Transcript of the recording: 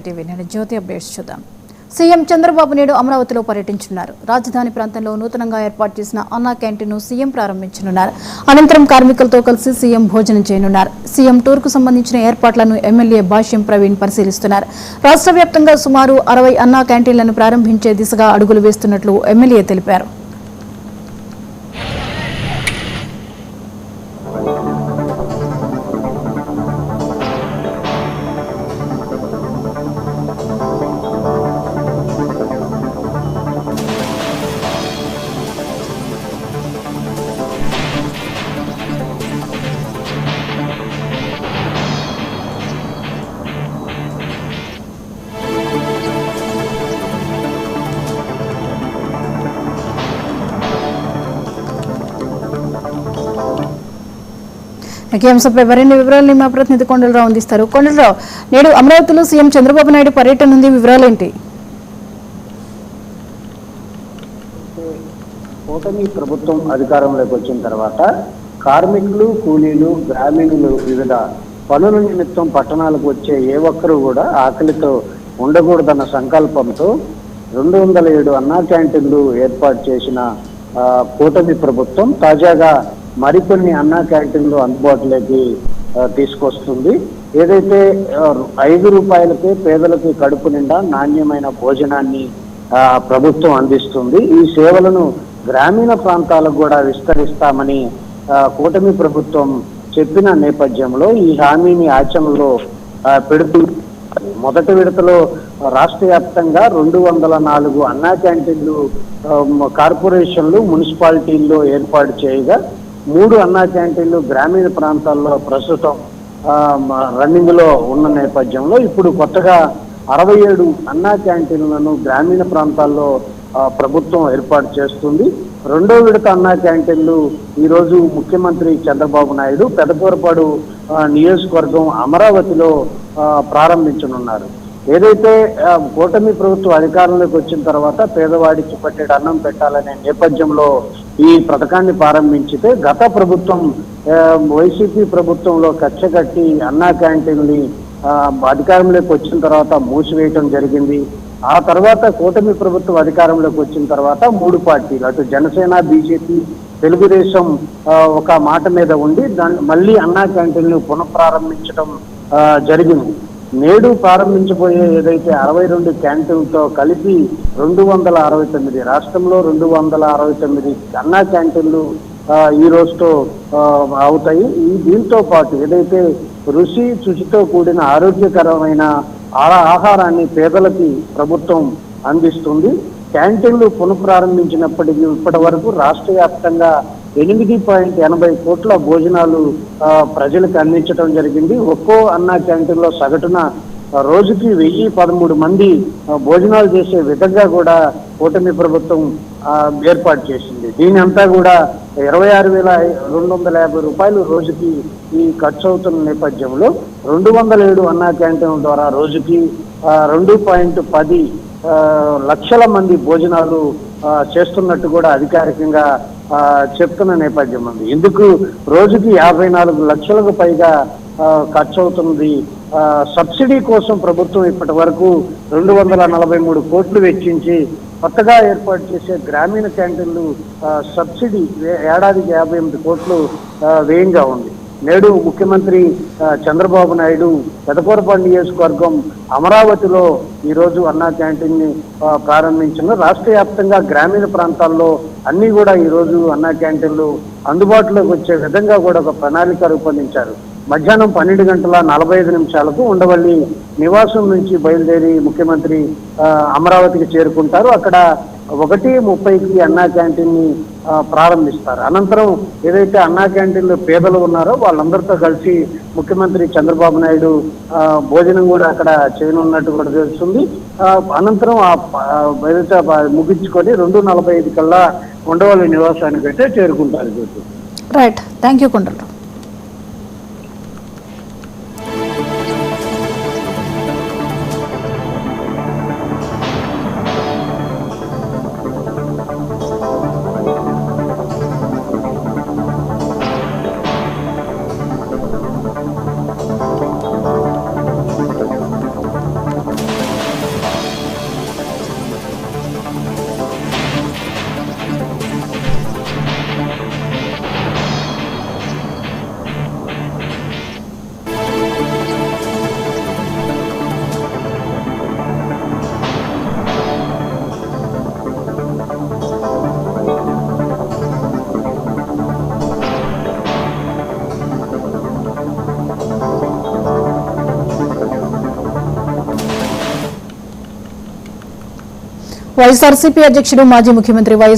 TV నేను జ్యోతి updates చూద్దాం. CM Chandrababu Naidu అమరావతిలో పర్యటించనున్నారు. రాజధాని ప్రాంతంలో నూతనంగా ఏర్పాటు చేసిన అన్నా క్యాంటీన్ను సీఎం ప్రారంభించనున్నారు. అనంతరం కార్మికులతో కలిసి సీఎం భోజనం చేయనున్నారు. సీఎం టూర్కు సంబంధించిన ఏర్పాట్లను ఎమ్మెల్యే భాష్యం ప్రవీణ్ పరిశీలిస్తున్నారు. రాష్ట్ర వ్యాప్తంగా సుమారు 60 అన్నా క్యాంటీన్లను ప్రారంభించే దిశగా అడుగులు వేస్తున్నట్లు ఎమ్మెల్యే తెలిపారు. ఈ అంశంపై మరిన్ని వివరాలు మా ప్రతినిధి కొండలరావు అందిస్తారు. కొండలరావు, నేడు అమరావతిలో సీఎం చంద్రబాబు నాయుడు పర్యటన ఉంది, వివరాలేంటి? కూటమి ప్రభుత్వం అధికారంలోకి వచ్చిన తర్వాత కార్మికులు, కూలీలు, గ్రామీణులు వివిధ పనుల నిమిత్తం పట్టణాలకు వచ్చే ఏ ఒక్కరూ కూడా ఆకలితో ఉండకూడదన్న సంకల్పంతో 207 అన్నా క్యాంటీన్లు ఏర్పాటు చేసిన కూటమి ప్రభుత్వం తాజాగా మరికొన్ని అన్నా క్యాంటీన్లు అందుబాటులోకి తీసుకొస్తుంది. ఏదైతే 5 రూపాయలకే పేదలకి కడుపు నిండా నాణ్యమైన భోజనాన్ని ప్రభుత్వం అందిస్తుంది. ఈ సేవలను గ్రామీణ ప్రాంతాలకు కూడా విస్తరిస్తామని కూటమి ప్రభుత్వం చెప్పిన నేపథ్యంలో ఈ హామీని ఆచరణలో పెడుతూ మొదటి విడతలో రాష్ట్ర వ్యాప్తంగా 204 అన్నా క్యాంటీన్లు కార్పొరేషన్లు, మున్సిపాలిటీల్లో ఏర్పాటు చేయగా 3 అన్నా క్యాంటీన్లు గ్రామీణ ప్రాంతాల్లో ప్రస్తుతం రన్నింగ్ లో ఉన్న నేపథ్యంలో ఇప్పుడు కొత్తగా 67 అన్నా క్యాంటీన్లను గ్రామీణ ప్రాంతాల్లో ప్రభుత్వం ఏర్పాటు చేస్తుంది. 2వ విడత అన్నా క్యాంటీన్లు ఈరోజు ముఖ్యమంత్రి చంద్రబాబు నాయుడు పెదకూరపాడు నియోజకవర్గం అమరావతిలో ప్రారంభించనున్నారు. ఏదైతే కూటమి ప్రభుత్వం అధికారంలోకి వచ్చిన తర్వాత పేదవాడికి పట్టేడు అన్నం పెట్టాలనే నేపథ్యంలో ఈ పథకాన్ని ప్రారంభించితే గత ప్రభుత్వం వైసీపీ ప్రభుత్వంలో కక్ష కట్టి అన్నా క్యాంటీన్ని అధికారంలోకి వచ్చిన తర్వాత మూసివేయటం జరిగింది. ఆ తర్వాత కూటమి ప్రభుత్వం అధికారంలోకి వచ్చిన తర్వాత 3 పార్టీలు అటు జనసేన, బీజేపీ, తెలుగుదేశం ఒక మాట మీద ఉండి దాన్ని మళ్ళీ అన్నా క్యాంటీన్లు పునఃప్రారంభించడం జరిగింది. నేడు ప్రారంభించబోయే ఏదైతే 62 క్యాంటీన్లతో కలిపి 269 రాష్ట్రంలో 269 అన్నా క్యాంటీన్లు ఈ రోజుతో అవుతాయి. దీంతో పాటు ఏదైతే రుచి శుచితో కూడిన ఆరోగ్యకరమైన ఆహారాన్ని పేదలకి ప్రభుత్వం అందిస్తుంది. క్యాంటీన్లు పునఃప్రారంభించినప్పటికీ ఇప్పటి వరకు రాష్ట్ర వ్యాప్తంగా 8.80 కోట్ల భోజనాలు ప్రజలకు అందించడం జరిగింది. ఒక్కో అన్నా క్యాంటీన్లో సగటున రోజుకి 1013 మంది భోజనాలు చేసే విధంగా కూడా కూటమి ప్రభుత్వం ఏర్పాటు చేసింది. దీని అంతా కూడా 26,250 రూపాయలు రోజుకి ఈ ఖర్చు అవుతున్న నేపథ్యంలో 207 అన్నా క్యాంటీన్ల ద్వారా రోజుకి 2.10 లక్షల మంది భోజనాలు చేస్తున్నట్టు కూడా అధికారికంగా చెప్తున్న నేపథ్యం ఉంది. ఇందుకు రోజుకి 54 లక్షలకు పైగా ఖర్చు అవుతుంది. సబ్సిడీ కోసం ప్రభుత్వం ఇప్పటి వరకు 243 కోట్లు వెచ్చించి కొత్తగా ఏర్పాటు చేసే గ్రామీణ క్యాంటీన్లు సబ్సిడీ ఏడాదికి 58 కోట్లు వ్యయంగా ఉంది. నేడు ముఖ్యమంత్రి చంద్రబాబు నాయుడు పెదకూరపాడు నియోజకవర్గం అమరావతిలో ఈరోజు అన్నా క్యాంటీన్ని ప్రారంభించిన రాష్ట్ర వ్యాప్తంగా గ్రామీణ ప్రాంతాల్లో అన్ని కూడా ఈరోజు అన్నా క్యాంటీన్లు అందుబాటులోకి వచ్చే విధంగా కూడా ఒక ప్రణాళిక రూపొందించారు. మధ్యాహ్నం 12:45 ఉండవల్లి నివాసం నుంచి బయలుదేరి ముఖ్యమంత్రి అమరావతికి చేరుకుంటారు. అక్కడ 1:30కి అన్నా క్యాంటీన్ని ప్రారంభిస్తారు. అనంతరం ఏదైతే అన్నా క్యాంటీన్లో పేదలు ఉన్నారో వాళ్ళందరితో కలిసి ముఖ్యమంత్రి చంద్రబాబు నాయుడు భోజనం కూడా అక్కడ చేయనున్నట్టు కూడా తెలుస్తుంది. అనంతరం ఏదైతే ముగించుకొని 2:45 కల్లా ఉండవల్లి నివాసానికి అయితే చేరుకుంటారు. Right, thank you Kondalarao. YSRCP అధ్యక్షుడు మాజీ ముఖ్యమంత్రి వైఎస్